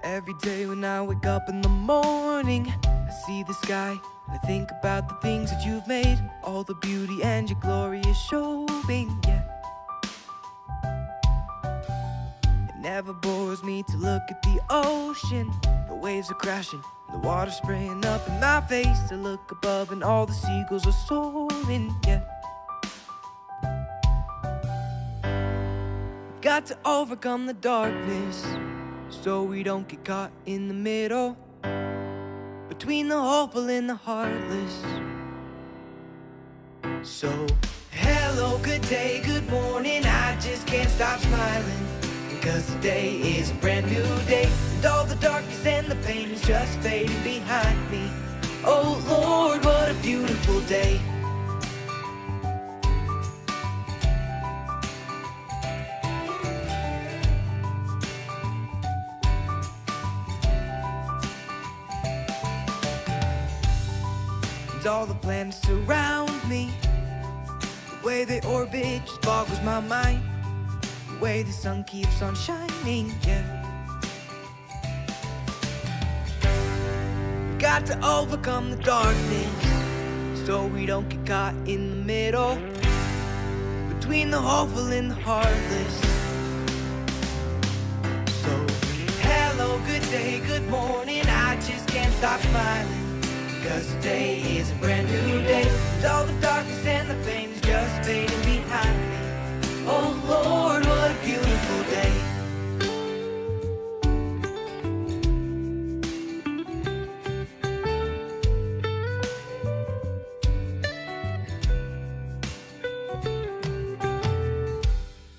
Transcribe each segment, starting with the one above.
Every day when I wake up in the morning, I see the sky and I think about the things that you've made. All the beauty and your glory is showing, yeah. It never bores me to look at the ocean. The waves are crashing, the water spraying up in my face. I look above and all the seagulls are soaring, yeah. We've got to overcome the darkness, so we don't get caught in the middle, between the hopeful and the heartless. So, hello, good day, good morning, I just can't stop smiling, because today is a brand new day, and all the darkness and the pain is just fading behind me. Oh Lord, what a beautiful day. All the planets surround me, the way they orbit just boggles my mind, the way the sun keeps on shining, yeah. We got to overcome the darkness, so we don't get caught in the middle, between the hopeful and the heartless. So, hello, good day, good morning, I just can't stop smiling, because today is a brand new day, and all the darkness and the pain is just fading behind me. Oh Lord, what a beautiful day.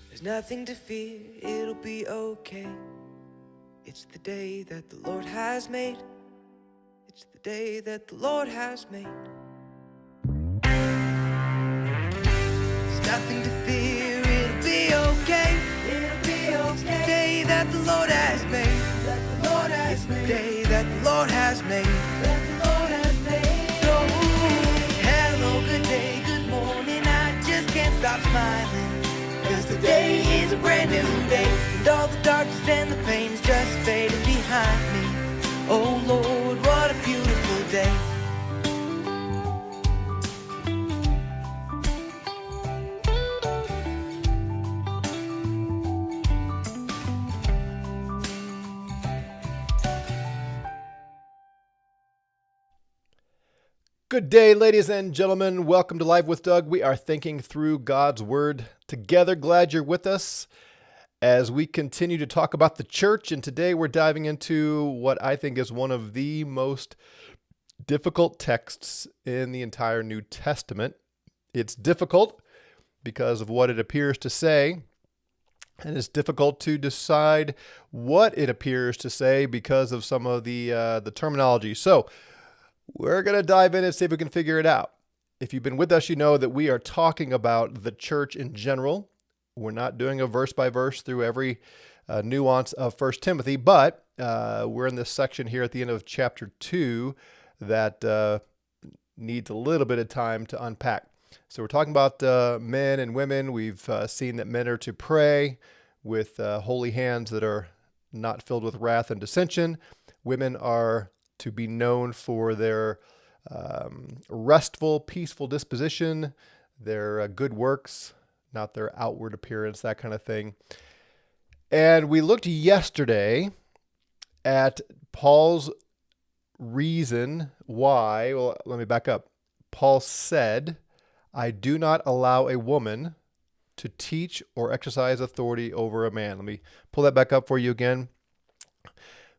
There's nothing to fear, it'll be okay. It's the day that the Lord has made. It's the day that the Lord has made. There's nothing to fear, it'll be okay. It'll be okay. It's the day that the Lord has made. That the Lord has it's made. The day that the Lord has made. That the Lord has made. So, hello, good day, good morning, I just can't stop smiling, because today is a brand new day, and all the darkness and the pain is just fading behind me. Oh Lord, what a beautiful day. Good day, ladies and gentlemen. Welcome to Live with Doug. We are thinking through God's Word together. Glad you're with us as we continue to talk about the church, and today we're diving into what I think is one of the most difficult texts in the entire New Testament. It's difficult because of what it appears to say, and it's difficult to decide what it appears to say because of some of the terminology. So we're going to dive in and see if we can figure it out. If you've been with us, you know that we are talking about the church in general. We're not doing a verse by verse through every nuance of 1 Timothy, but we're in this section here at the end of chapter 2 that needs a little bit of time to unpack. So we're talking about men and women. We've seen that men are to pray with holy hands that are not filled with wrath and dissension. Women are to be known for their restful, peaceful disposition, their good works, not their outward appearance, that kind of thing. And we looked yesterday at Paul's reason why. Well, let me back up. Paul said, I do not allow a woman to teach or exercise authority over a man. Let me pull that back up for you again.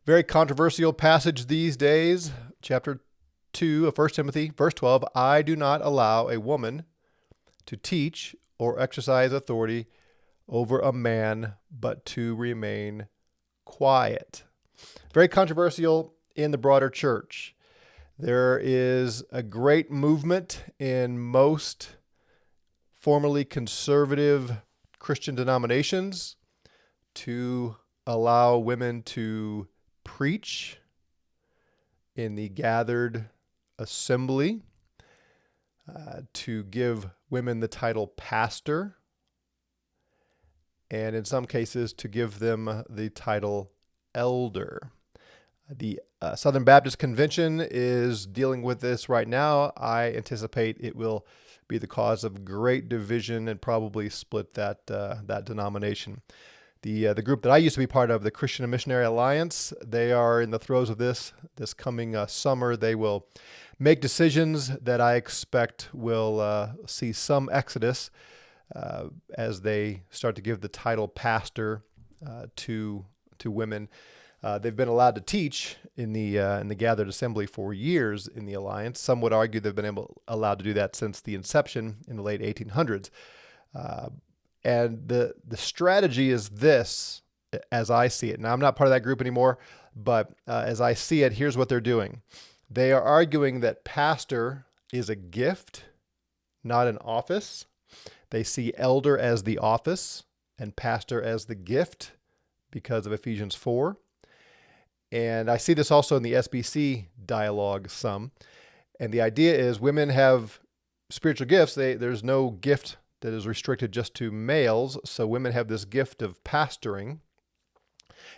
Very controversial passage these days. Chapter 2 of 1 Timothy, verse 12. I do not allow a woman to teach or exercise authority over a man, but to remain quiet. Very controversial in the broader church. There is a great movement in most formerly conservative Christian denominations to allow women to preach in the gathered assembly, to give women the title pastor, and in some cases to give them the title elder. The Southern Baptist Convention is dealing with this right now. I anticipate it will be the cause of great division and probably split that denomination. The group that I used to be part of, the Christian and Missionary Alliance, they are in the throes of this coming summer. They will make decisions that I expect will see some exodus as they start to give the title pastor to women. They've been allowed to teach in the gathered assembly for years in the alliance. Some would argue they've been allowed to do that since the inception in the late 1800s. And the strategy is this, as I see it. Now, I'm not part of that group anymore, but as I see it, here's what they're doing. They are arguing that pastor is a gift, not an office. They see elder as the office and pastor as the gift because of Ephesians 4. And I see this also in the SBC dialogue some. And the idea is women have spiritual gifts. There's no gift that is restricted just to males. So women have this gift of pastoring.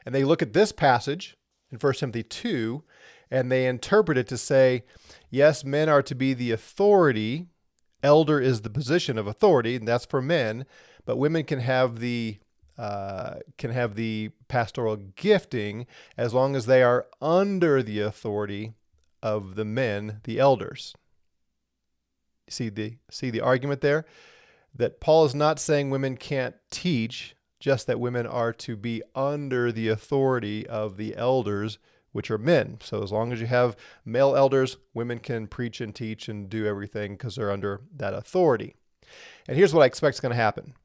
And they look at this passage in 1 Timothy 2, and they interpret it to say, yes, men are to be the authority. Elder is the position of authority, and that's for men. But women can have the pastoral gifting as long as they are under the authority of the men, the elders. See the argument there? That Paul is not saying women can't teach, just that women are to be under the authority of the elders, which are men. So as long as you have male elders, women can preach and teach and do everything because they're under that authority. And here's what I expect is going to happen.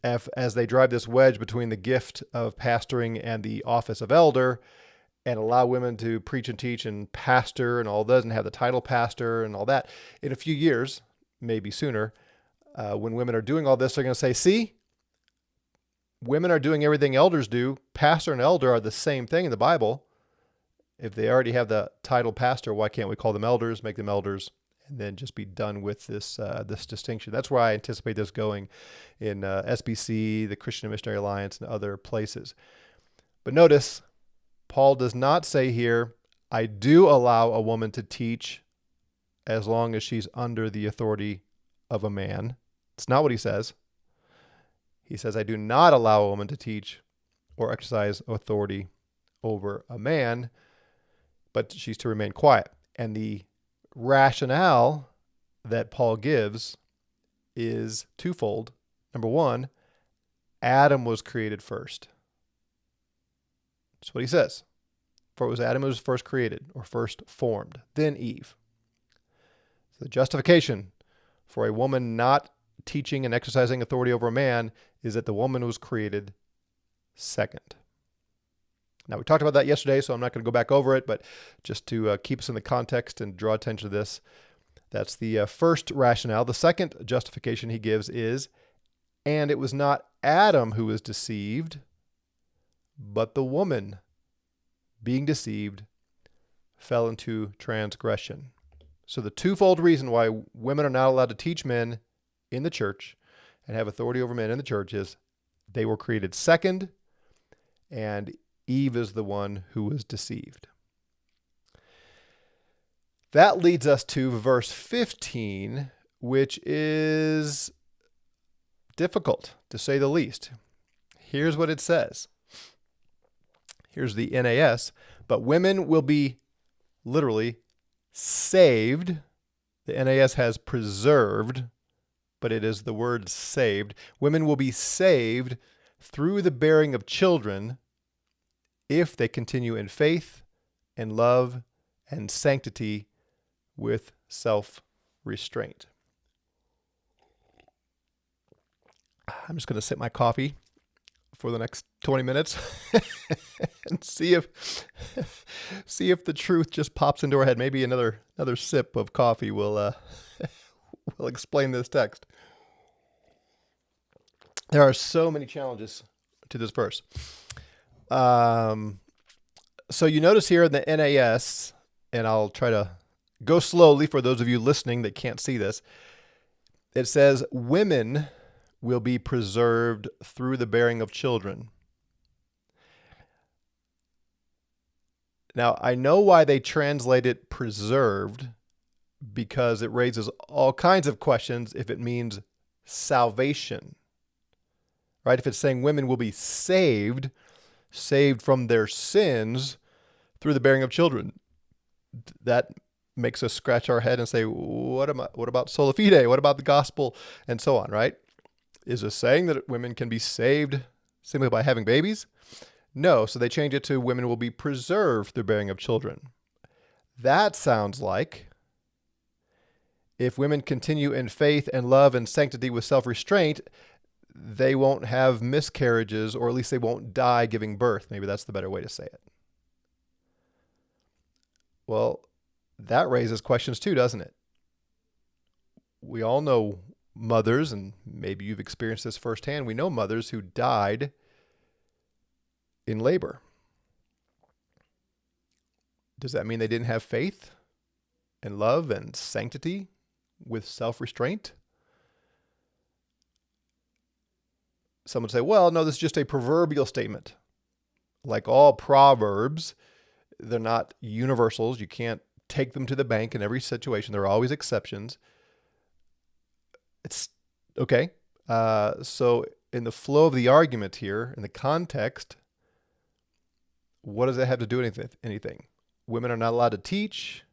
As they drive this wedge between the gift of pastoring and the office of elder and allow women to preach and teach and pastor and all that and have the title pastor and all that, in a few years, maybe sooner, when women are doing all this, they're going to say, see, women are doing everything elders do. Pastor and elder are the same thing in the Bible. If they already have the title pastor, why can't we call them elders, make them elders, and then just be done with this distinction? That's where I anticipate this going in SBC, the Christian and Missionary Alliance, and other places. But notice, Paul does not say here, I do allow a woman to teach as long as she's under the authority of a man. It's not what he says. He says, I do not allow a woman to teach or exercise authority over a man, but she's to remain quiet. And the rationale that Paul gives is twofold. Number one, Adam was created first. That's what he says. For it was Adam who was first created or first formed, then Eve. So the justification for a woman not teaching and exercising authority over a man is that the woman was created second. Now, we talked about that yesterday, so I'm not going to go back over it, but just to keep us in the context and draw attention to this, that's the first rationale. The second justification he gives is, and it was not Adam who was deceived, but the woman, being deceived, fell into transgression. So the twofold reason why women are not allowed to teach men in the church and have authority over men in the church is they were created second, and Eve is the one who was deceived. That leads us to verse 15, which is difficult, to say the least. Here's what it says. Here's the NAS. But women will be literally saved. The NAS has preserved, but it is the word saved. Women will be saved through the bearing of children if they continue in faith and love and sanctity with self-restraint. I'm just going to sip my coffee for the next 20 minutes and see if the truth just pops into our head. Maybe another sip of coffee will explain this text. There are so many challenges to this verse. So you notice here in the NAS, and I'll try to go slowly for those of you listening that can't see this. It says, women will be preserved through the bearing of children. Now, I know why they translate it preserved, because it raises all kinds of questions if it means salvation, right? If it's saying women will be saved from their sins through the bearing of children, that makes us scratch our head and say, what about sola fide? What about the gospel? And so on, right? Is this saying that women can be saved simply by having babies? No, so they change it to women will be preserved through bearing of children. That sounds like if women continue in faith and love and sanctity with self-restraint, they won't have miscarriages, or at least they won't die giving birth. Maybe that's the better way to say it. Well, that raises questions too, doesn't it? We all know mothers, and maybe you've experienced this firsthand. We know mothers who died in labor. Does that mean they didn't have faith and love and sanctity with self-restraint? Some would say, well, no, this is just a proverbial statement. Like all proverbs, they're not universals. You can't take them to the bank in every situation. There are always exceptions. It's okay. So in the flow of the argument here, in the context, what does that have to do with anything? Women are not allowed to teach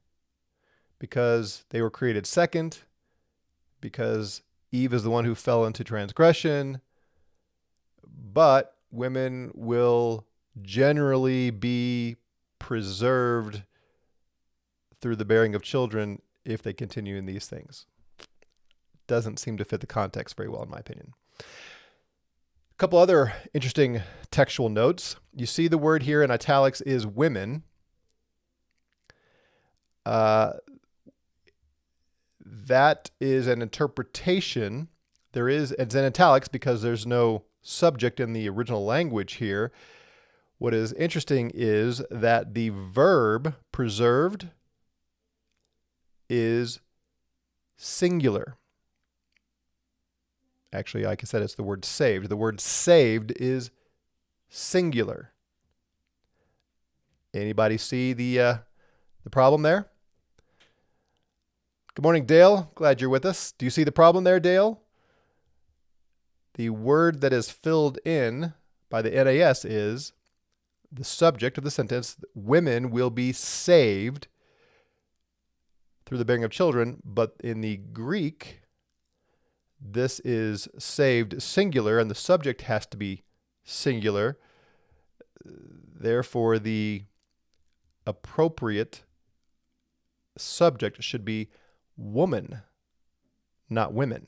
because they were created second, because Eve is the one who fell into transgression, but women will generally be preserved through the bearing of children if they continue in these things. Doesn't seem to fit the context very well, in my opinion. A couple other interesting textual notes. You see the word here in italics is women. That is an interpretation. It's in italics because there's no subject in the original language here. What is interesting is that the verb preserved is singular. Actually, like I said, it's the word saved. The word saved is singular. Anybody see the problem there? Good morning, Dale. Glad you're with us. Do you see the problem there, Dale? The word that is filled in by the NAS is the subject of the sentence. Women will be saved through the bearing of children, but in the Greek, this is saved singular, and the subject has to be singular. Therefore, the appropriate subject should be woman, not women.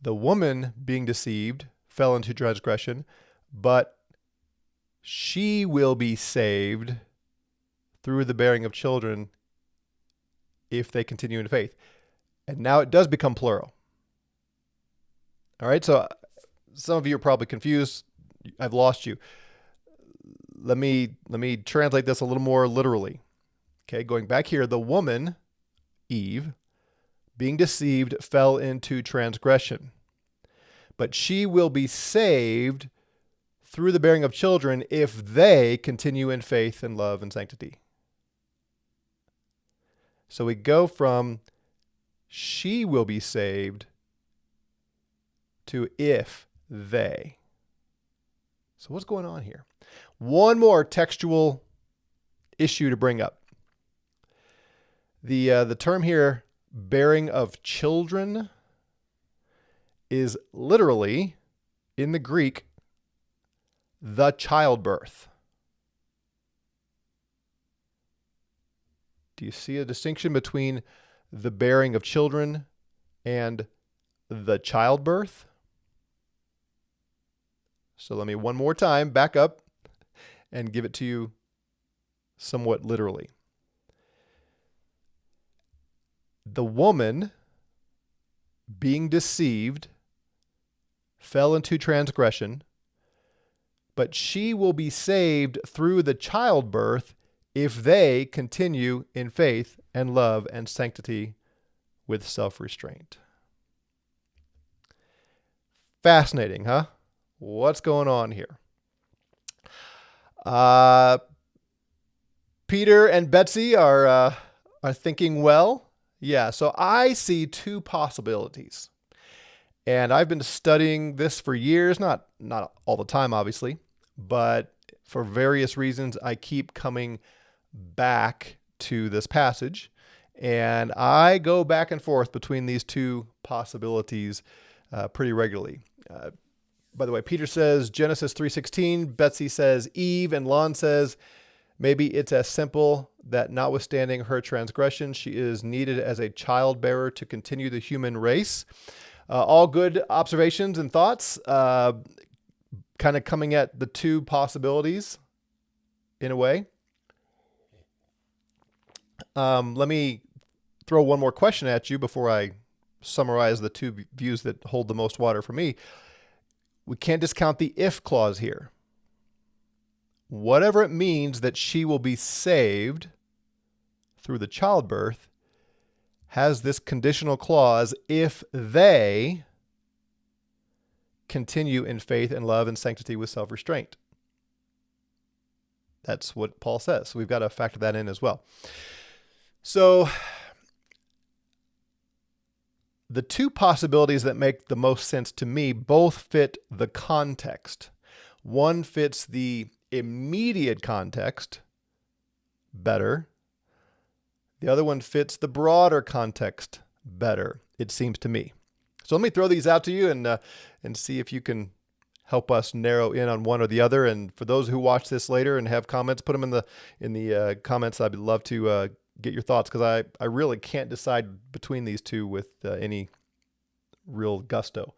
The woman being deceived fell into transgression, but she will be saved through the bearing of children if they continue in faith. And now it does become plural. All right, so some of you are probably confused. I've lost you. Let me translate this a little more literally. Okay, going back here, the woman, Eve, being deceived, fell into transgression. But she will be saved through the bearing of children if they continue in faith and love and sanctity. So we go from she will be saved to if they. So what's going on here? One more textual issue to bring up. The term here, bearing of children, is literally, in the Greek, the childbirth. Do you see a distinction between the bearing of children and the childbirth? So let me one more time back up and give it to you somewhat literally. The woman being deceived fell into transgression, but she will be saved through the childbirth if they continue in faith and love and sanctity with self-restraint. Fascinating, huh? What's going on here? Uh, Peter and Betsy are thinking well. Yeah, so I see two possibilities. And I've been studying this for years, not all the time, obviously, but for various reasons, I keep coming back to this passage. And I go back and forth between these two possibilities pretty regularly. By the way, Peter says Genesis 3:16, Betsy says Eve, and Lon says maybe it's as simple that notwithstanding her transgression, she is needed as a childbearer to continue the human race. All good observations and thoughts, kind of coming at the two possibilities in a way. Let me throw one more question at you before I summarize the two views that hold the most water for me. We can't discount the if clause here. Whatever it means that she will be saved through the childbirth has this conditional clause if they continue in faith and love and sanctity with self-restraint. That's what Paul says. So we've got to factor that in as well. So the two possibilities that make the most sense to me both fit the context. One fits the immediate context better. The other one fits the broader context better, it seems to me. So let me throw these out to you and see if you can help us narrow in on one or the other. And for those who watch this later and have comments, put them in the comments. I'd love to get your thoughts, because I really can't decide between these two with any real gusto.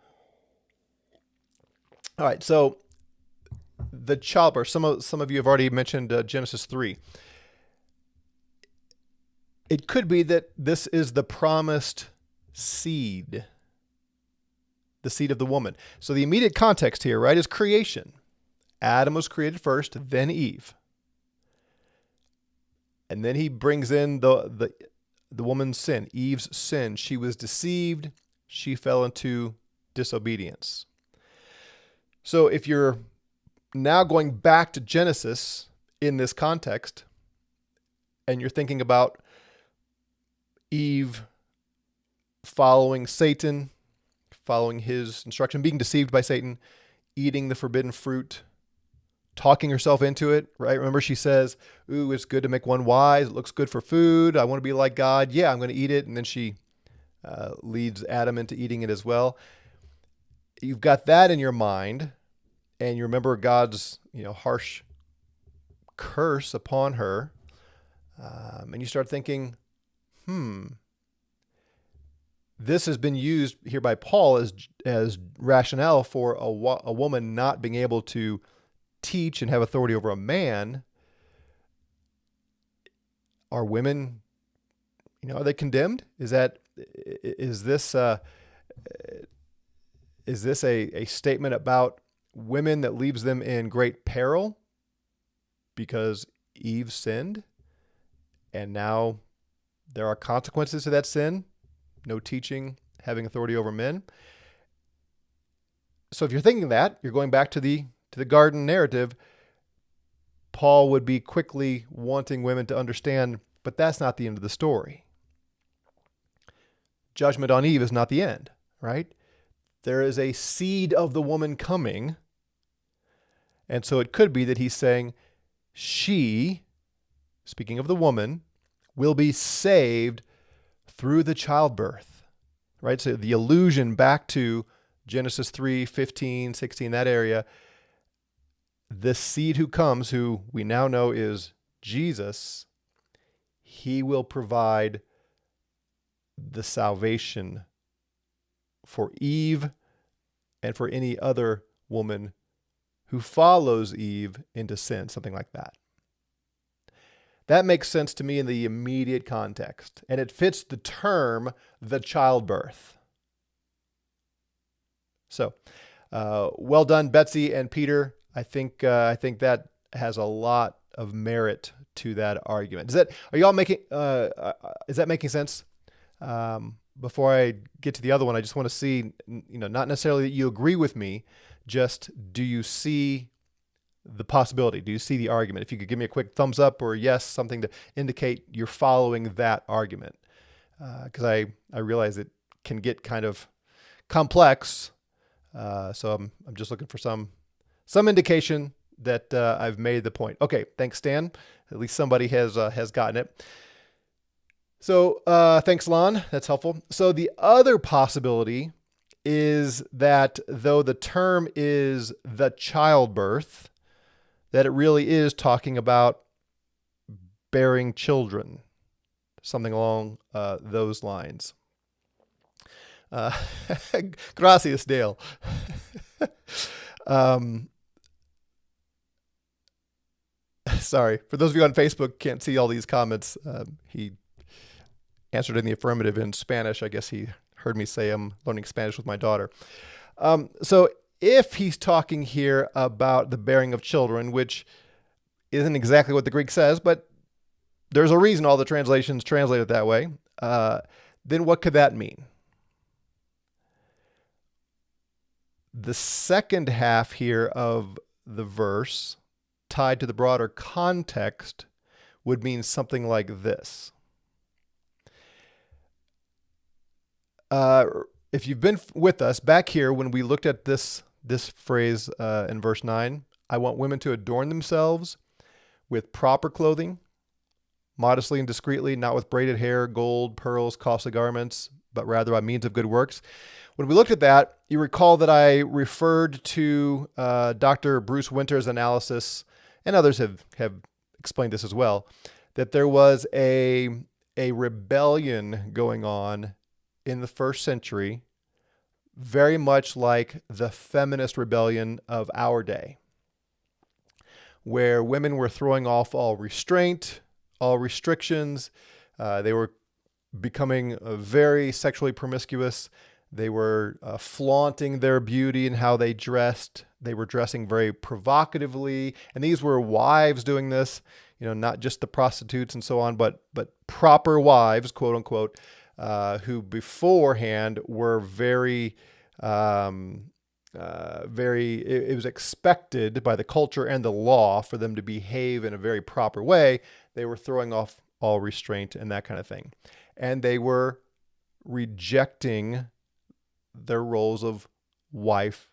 All right, so the childbirth. Some of you have already mentioned Genesis 3. It could be that this is the promised seed, the seed of the woman. So the immediate context here, right, is creation. Adam was created first, then Eve. And then he brings in the woman's sin, Eve's sin. She was deceived. She fell into disobedience. So if you're now going back to Genesis in this context, and you're thinking about Eve following Satan, following his instruction, being deceived by Satan, eating the forbidden fruit, talking herself into it, right? Remember, she says, ooh, it's good to make one wise. It looks good for food. I want to be like God. Yeah, I'm going to eat it. And then she leads Adam into eating it as well. You've got that in your mind, and you remember God's harsh curse upon her, and you start thinking, this has been used here by Paul as rationale for a woman not being able to teach and have authority over a man. Are women, are they condemned? Is this a statement about women that leaves them in great peril because Eve sinned, and now there are consequences to that sin? No teaching, having authority over men. So if you're thinking that, you're going back to the garden narrative. Paul would be quickly wanting women to understand, but that's not the end of the story. Judgment on Eve is not the end, right? There is a seed of the woman coming. And so it could be that he's saying she, speaking of the woman, will be saved through the childbirth, right? So the allusion back to Genesis 3:15, 16, that area, this seed who comes, who we now know is Jesus, he will provide the salvation for Eve and for any other woman who follows Eve into sin, something like that. That makes sense to me in the immediate context, and it fits the term, the childbirth. So, well done, Betsy and Peter. I think that has a lot of merit to that argument. Is that making sense? Before I get to the other one, I just want to see, not necessarily that you agree with me, just do you see the possibility? Do you see the argument? If you could give me a quick thumbs up or yes, something to indicate you're following that argument. Because I realize it can get kind of complex. So I'm just looking for some indication that I've made the point. Okay, thanks, Stan. At least somebody has gotten it. So thanks, Lon. That's helpful. So the other possibility is that though the term is the childbirth, that it really is talking about bearing children, something along those lines. Gracias, Dale. Sorry, for those of you on Facebook can't see all these comments. He answered in the affirmative in Spanish. I guess he heard me say I'm learning Spanish with my daughter. So if he's talking here about the bearing of children, which isn't exactly what the Greek says, but there's a reason all the translations translate it that way, then what could that mean? The second half here of the verse, tied to the broader context, would mean something like this. If you've been with us back here when we looked at this phrase in verse 9, I want women to adorn themselves with proper clothing, modestly and discreetly, not with braided hair, gold, pearls, costly garments, but rather by means of good works. When we looked at that, you recall that I referred to Dr. Bruce Winter's analysis, and others have explained this as well, that there was a rebellion going on in the first century, very much like the feminist rebellion of our day, where women were throwing off all restraint, all restrictions. They were becoming very sexually promiscuous. They were flaunting their beauty and how they dressed. They were dressing very provocatively. And these were wives doing this, not just the prostitutes and so on, but proper wives, quote unquote, who beforehand were very, it was expected by the culture and the law for them to behave in a very proper way. They were throwing off all restraint and that kind of thing. And they were rejecting their roles of wife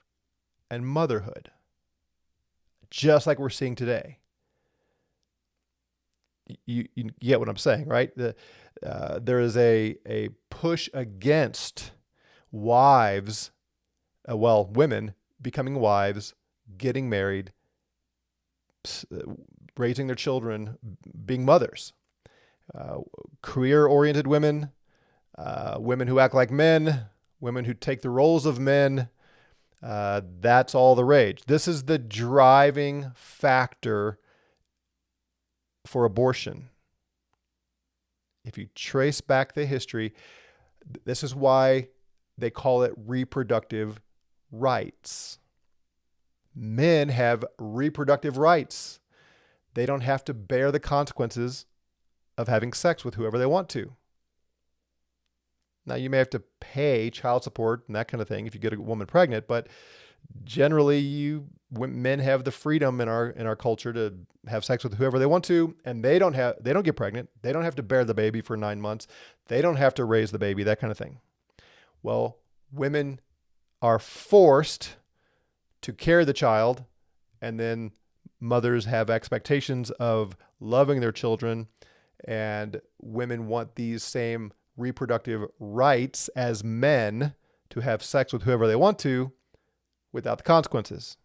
and motherhood, just like we're seeing today. You get what I'm saying, right? There is a push against wives, women becoming wives, getting married, raising their children, being mothers. Career-oriented women, women who act like men, women who take the roles of men. That's all the rage. This is the driving factor for abortion. If you trace back the history, this is why they call it reproductive rights. Men have reproductive rights. They don't have to bear the consequences of having sex with whoever they want to. Now, you may have to pay child support and that kind of thing if you get a woman pregnant, but generally, men have the freedom in our culture to have sex with whoever they want to, and they don't get pregnant. They don't have to bear the baby for 9 months. They don't have to raise the baby, that kind of thing. Well, women are forced to carry the child, and then mothers have expectations of loving their children, and women want these same reproductive rights as men to have sex with whoever they want to without the consequences.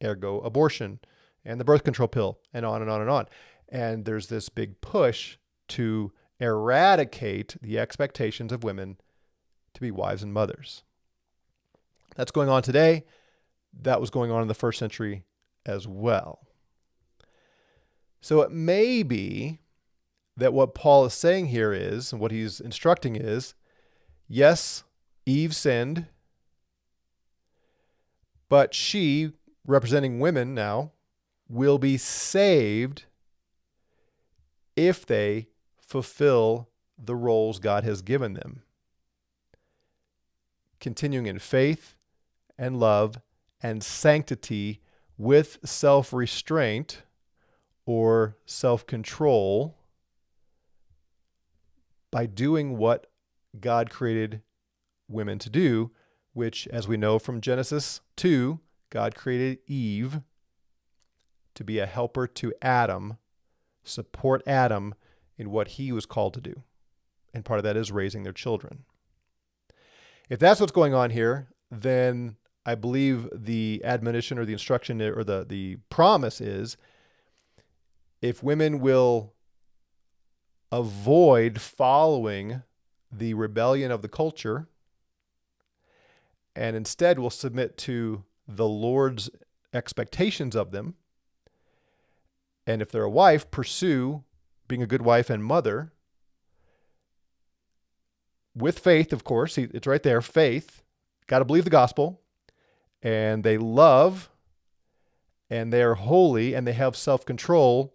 Ergo, abortion and the birth control pill, and on and on and on. And there's this big push to eradicate the expectations of women to be wives and mothers. That's going on today. That was going on in the first century as well. So it may be that what Paul is saying here is, and what he's instructing is, yes, Eve sinned, but she, representing women now, will be saved if they fulfill the roles God has given them, continuing in faith and love and sanctity with self-restraint or self-control by doing what God created women to do, which, as we know from Genesis 2, God created Eve to be a helper to Adam, support Adam in what he was called to do. And part of that is raising their children. If that's what's going on here, then I believe the admonition or the instruction or the promise is, if women will avoid following the rebellion of the culture and instead will submit to the Lord's expectations of them, and if they're a wife, pursue being a good wife and mother with faith, of course. It's right there, faith. Got to believe the gospel. And they love, and they are holy, and they have self-control.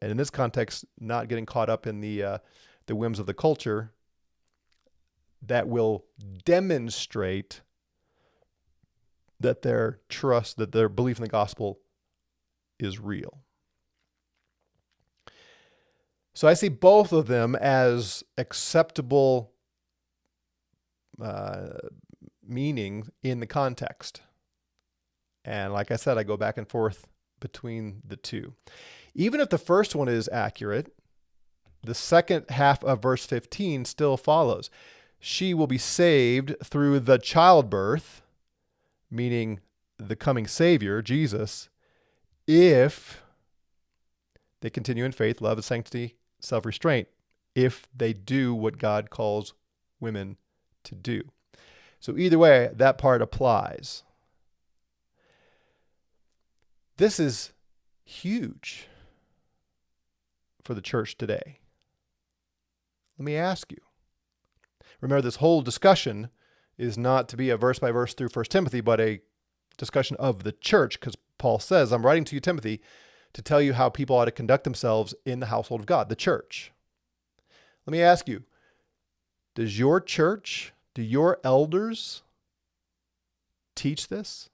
And in this context, not getting caught up in the whims of the culture, that will demonstrate that their trust, that their belief in the gospel is real. So I see both of them as acceptable meaning in the context. And like I said, I go back and forth between the two. Even if the first one is accurate, the second half of verse 15 still follows. She will be saved through the childbirth, meaning the coming Savior, Jesus, if they continue in faith, love, and sanctity, self-restraint, if they do what God calls women to do. So either way, that part applies. This is huge for the church today. Let me ask you. Remember, this whole discussion is not to be a verse by verse through 1 Timothy, but a discussion of the church, because Paul says, I'm writing to you, Timothy, to tell you how people ought to conduct themselves in the household of God, the church. Let me ask you, does your church, do your elders teach this?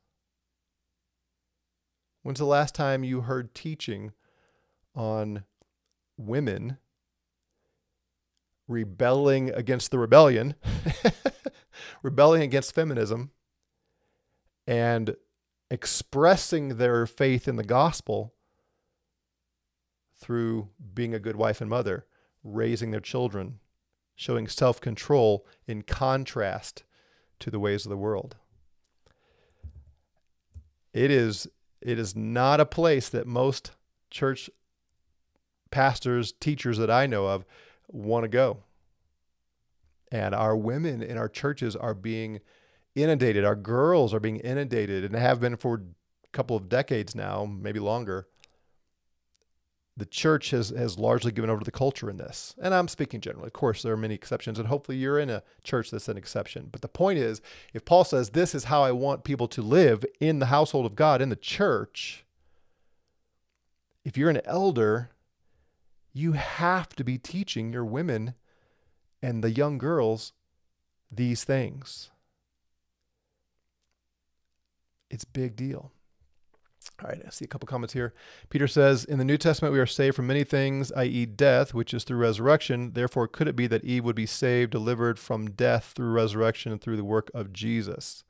When's the last time you heard teaching on women rebelling against the rebellion, rebelling against feminism, and expressing their faith in the gospel through being a good wife and mother, raising their children, showing self-control in contrast to the ways of the world? It is not a place that most church pastors, teachers that I know of want to go. And our women in our churches are being inundated. Our girls are being inundated, and have been for a couple of decades now, maybe longer. The church has largely given over to the culture in this. And I'm speaking generally. Of course, there are many exceptions, and hopefully you're in a church that's an exception. But the point is, if Paul says, this is how I want people to live in the household of God, in the church, if you're an elder, you have to be teaching your women and the young girls these things. It's a big deal. All right, I see a couple comments here. Peter says, in the New Testament, we are saved from many things, i.e. death, which is through resurrection. Therefore, could it be that Eve would be saved, delivered from death through resurrection and through the work of Jesus?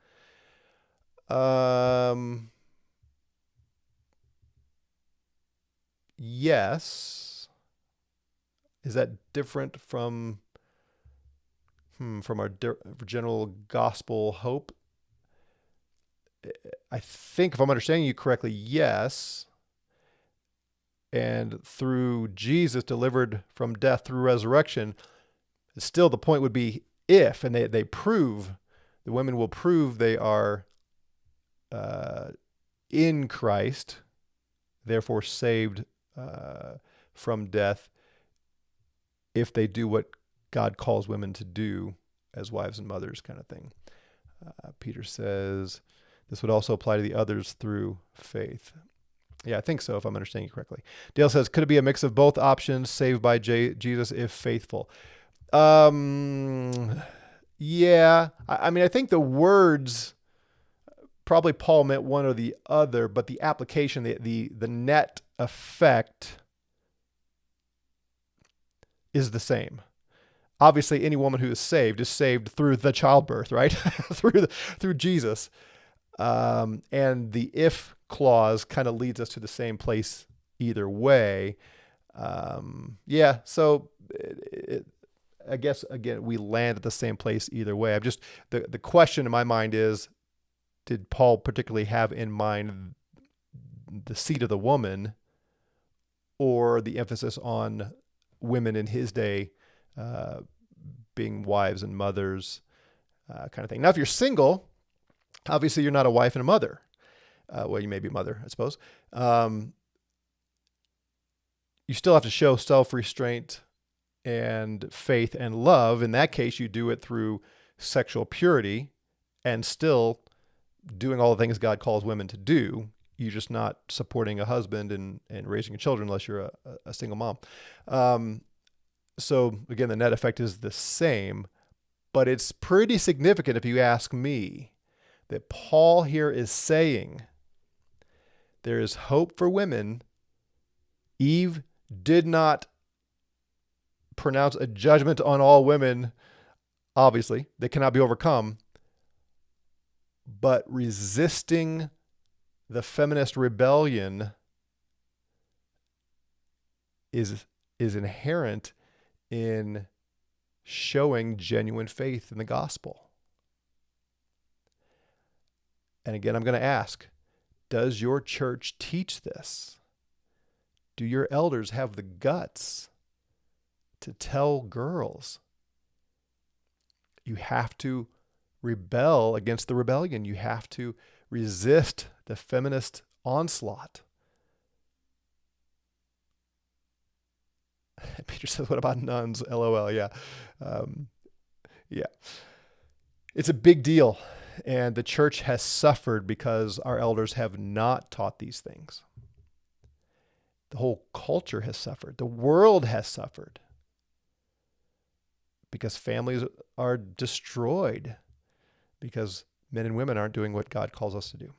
Yes. Is that different from our general gospel hope? I think, if I'm understanding you correctly, yes. And through Jesus delivered from death through resurrection, still the point would be if, and they prove, the women will prove they are in Christ, therefore saved from death, if they do what God calls women to do as wives and mothers, kind of thing. Peter says, this would also apply to the others through faith. Yeah, I think so, if I'm understanding you correctly. Dale says, could it be a mix of both options, saved by Jesus if faithful? Yeah. I mean, I think the words probably Paul meant one or the other, but the application, the net effect is the same. Obviously, any woman who is saved through the childbirth, right? through Jesus. And the if clause kind of leads us to the same place either way. So I guess, again, we land at the same place either way. The question in my mind is, did Paul particularly have in mind the seed of the woman, or the emphasis on women in his day being wives and mothers, kind of thing? Now, if you're single, obviously you're not a wife and a mother. Well, you may be a mother, I suppose. You still have to show self-restraint and faith and love. In that case, you do it through sexual purity and still doing all the things God calls women to do. You're just not supporting a husband and raising your children unless you're a single mom. So again, the net effect is the same, but it's pretty significant, if you ask me, that Paul here is saying there is hope for women. Eve did not pronounce a judgment on all women, obviously. They cannot be overcome. But resisting the feminist rebellion is inherent in showing genuine faith in the gospel. And again, I'm going to ask, does your church teach this? Do your elders have the guts to tell girls, you have to rebel against the rebellion? You have to resist the feminist onslaught. Peter says, what about nuns? LOL. Yeah. It's a big deal. And the church has suffered because our elders have not taught these things. The whole culture has suffered. The world has suffered because families are destroyed because men and women aren't doing what God calls us to do.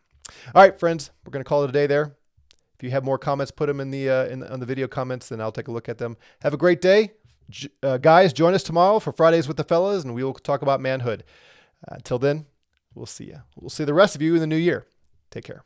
All right, friends, we're going to call it a day there. If you have more comments, put them on the video comments, and I'll take a look at them. Have a great day. Guys, join us tomorrow for Fridays with the Fellas, and we will talk about manhood. Until then, we'll see you. We'll see the rest of you in the new year. Take care.